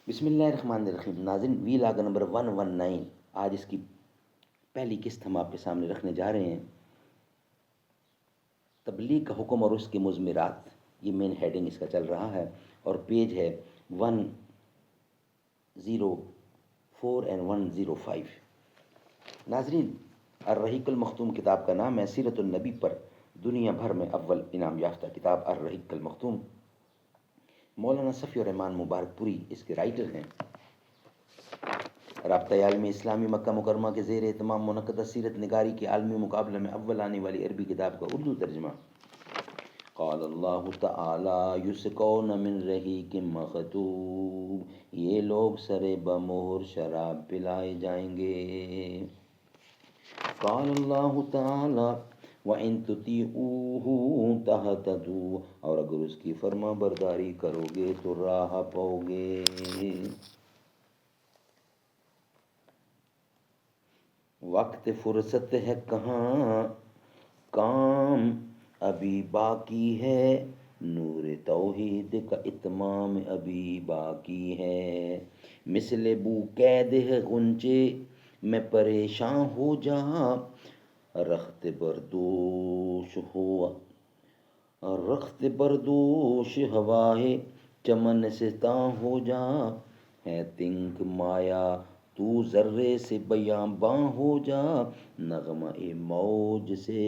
بسم اللہ الرحمن الرحیم. ناظرین، وی لاگ نمبر 119 آج اس کی پہلی قسط ہم آپ کے سامنے رکھنے جا رہے ہیں. تبلیغ کا حکم اور اس کے مضمرات، یہ مین ہیڈنگ اس کا چل رہا ہے اور پیج ہے 104 اینڈ 105. ناظرین، الرحیق المختوم کتاب کا نام ہے. سیرت النبی پر دنیا بھر میں اول انعام یافتہ کتاب الرحیق المختوم. مولانا صفی الرحمان مبارک پوری اس کے رائٹر ہیں. رابطہ عالم اسلامی مکہ مکرمہ کے زیر اہتمام منعقدہ سیرت نگاری کے عالمی مقابلے میں اول آنے والی عربی کتاب کا اردو ترجمہ. قال اللہ تعالی یسقون من رحیق مختوم، یہ لوگ سرے بمہر شراب پلائے جائیں گے. قال اللہ تعالی وَإِن تُطِيعُوهُ تَهْتَدُوا، اور اگر اس کی فرما برداری کرو گے تو راہ پاؤ گے. وقت فرصت ہے کہاں، کام ابھی باقی ہے، نور توحید کا اتمام ابھی باقی ہے. مثل بو قید ہے غنچے میں پریشاں ہو جا، رخت بردوش ہواہے چمن سے تاں ہو جا. ہے تنک مایا تو ذرے سے بیاں باں ہو جا، نغمہ موج سے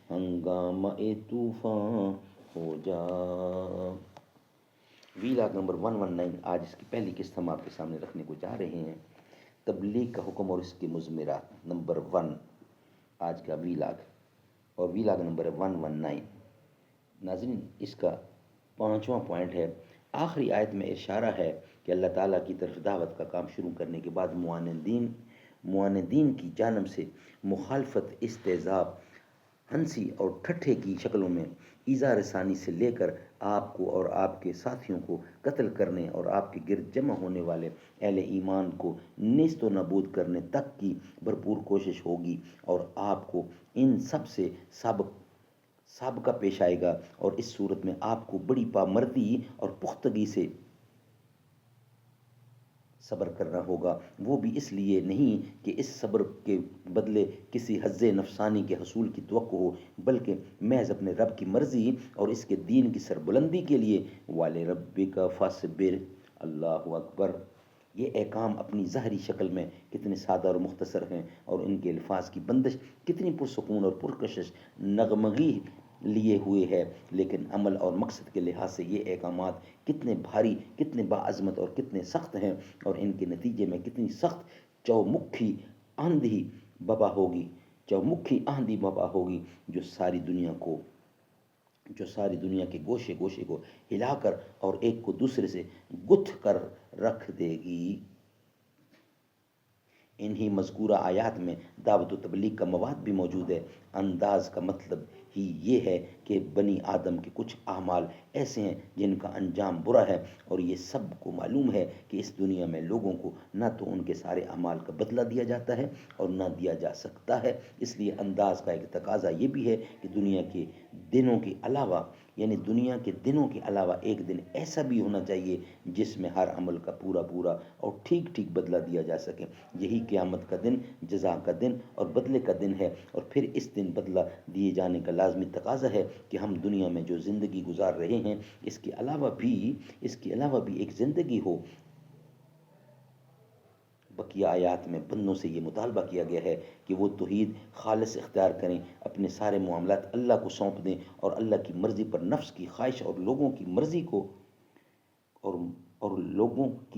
ہنگامہ طوفاں ہو جا. وی لاگ نمبر 119 آج اس کی پہلی قسط ہم آپ کے سامنے رکھنے کو جا رہے ہیں. تبلیغ کا حکم اور اس کے مضمرات نمبر 1 آج کا وی لاگ، اور وی لاگ نمبر 119. ناظرین، اس کا 5واں پوائنٹ ہے. آخری آیت میں اشارہ ہے کہ اللہ تعالیٰ کی طرف دعوت کا کام شروع کرنے کے بعد معاندین کی جانب سے مخالفت، استہزاء، ہنسی اور ٹھٹھے کی شکلوں میں ایذا رسانی سے لے کر آپ کو اور آپ کے ساتھیوں کو قتل کرنے اور آپ کے گرد جمع ہونے والے اہل ایمان کو نیست و نابود کرنے تک کی بھرپور کوشش ہوگی، اور آپ کو ان سب سے سابقہ پیش آئے گا، اور اس صورت میں آپ کو بڑی پامردی اور پختگی سے صبر کرنا ہوگا. وہ بھی اس لیے نہیں کہ اس صبر کے بدلے کسی حظ نفسانی کے حصول کی توقع ہو، بلکہ محض اپنے رب کی مرضی اور اس کے دین کی سربلندی کے لیے. وَلِرَبِّكَ فَاصْبِرْ. اللہ اکبر. یہ احکام اپنی ظاہری شکل میں کتنے سادہ اور مختصر ہیں، اور ان کے الفاظ کی بندش کتنی پرسکون اور پرکشش نغمگی لیے ہوئے ہے، لیکن عمل اور مقصد کے لحاظ سے یہ احکامات کتنے بھاری، کتنے باعظمت اور کتنے سخت ہیں، اور ان کے نتیجے میں کتنی سخت چومکھی آندھی ببا ہوگی جو ساری دنیا کے گوشے گوشے کو ہلا کر اور ایک کو دوسرے سے گتھ کر رکھ دے گی. انہی مذکورہ آیات میں دعوت و تبلیغ کا مواد بھی موجود ہے. انداز کا مطلب ہی یہ ہے کہ بنی آدم کے کچھ اعمال ایسے ہیں جن کا انجام برا ہے، اور یہ سب کو معلوم ہے کہ اس دنیا میں لوگوں کو نہ تو ان کے سارے اعمال کا بدلہ دیا جاتا ہے اور نہ دیا جا سکتا ہے. اس لیے انداز کا ایک تقاضا یہ بھی ہے کہ دنیا کے دنوں کے علاوہ ایک دن ایسا بھی ہونا چاہیے جس میں ہر عمل کا پورا اور ٹھیک بدلہ دیا جا سکے. یہی قیامت کا دن، جزا کا دن اور بدلے کا دن ہے، اور پھر اس دن بدلہ دیے جانے کا لازمی تقاضا ہے کہ ہم دنیا میں جو زندگی گزار رہے ہیں اس کے علاوہ بھی ایک زندگی ہو. بقیہ آیات میں بندوں سے یہ مطالبہ کیا گیا ہے کہ وہ توحید خالص اختیار کریں، اپنے سارے معاملات اللہ کو سونپ دیں اور اللہ کی مرضی پر نفس کی خواہش اور لوگوں کی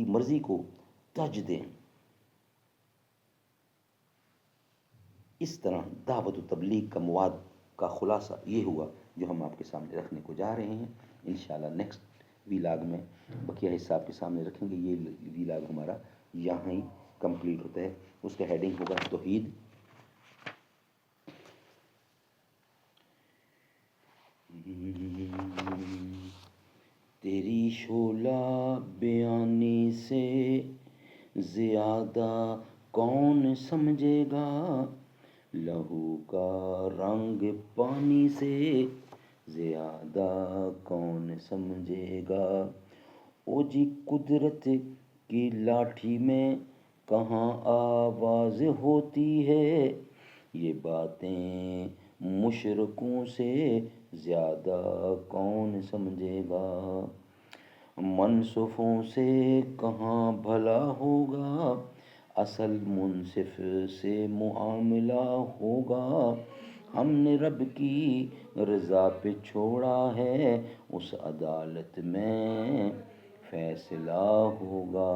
مرضی کو ترج دیں. اس طرح دعوت و تبلیغ کا مواد کا خلاصہ یہ ہوا جو ہم آپ کے سامنے رکھنے کو جا رہے ہیں. انشاءاللہ نیکسٹ ویلاگ میں بقیہ حصہ آپ کے سامنے رکھیں گے. یہ ویلاگ ہمارا یہاں ہی کمپلیٹ ہوتا ہے. اس کا ہیڈنگ ہوگا توحید. تیری شعلہ بیانی سے زیادہ کون سمجھے گا، لہو کا رنگ پانی سے زیادہ کون سمجھے گا. او جی قدرت کی لاٹھی میں کہاں آواز ہوتی ہے، یہ باتیں مشرکوں سے زیادہ کون سمجھے گا، منصفوں سے کہاں بھلا ہوگا، اصل منصف سے معاملہ ہوگا، ہم نے رب کی رضا پہ چھوڑا ہے، اس عدالت میں فیصلہ ہوگا۔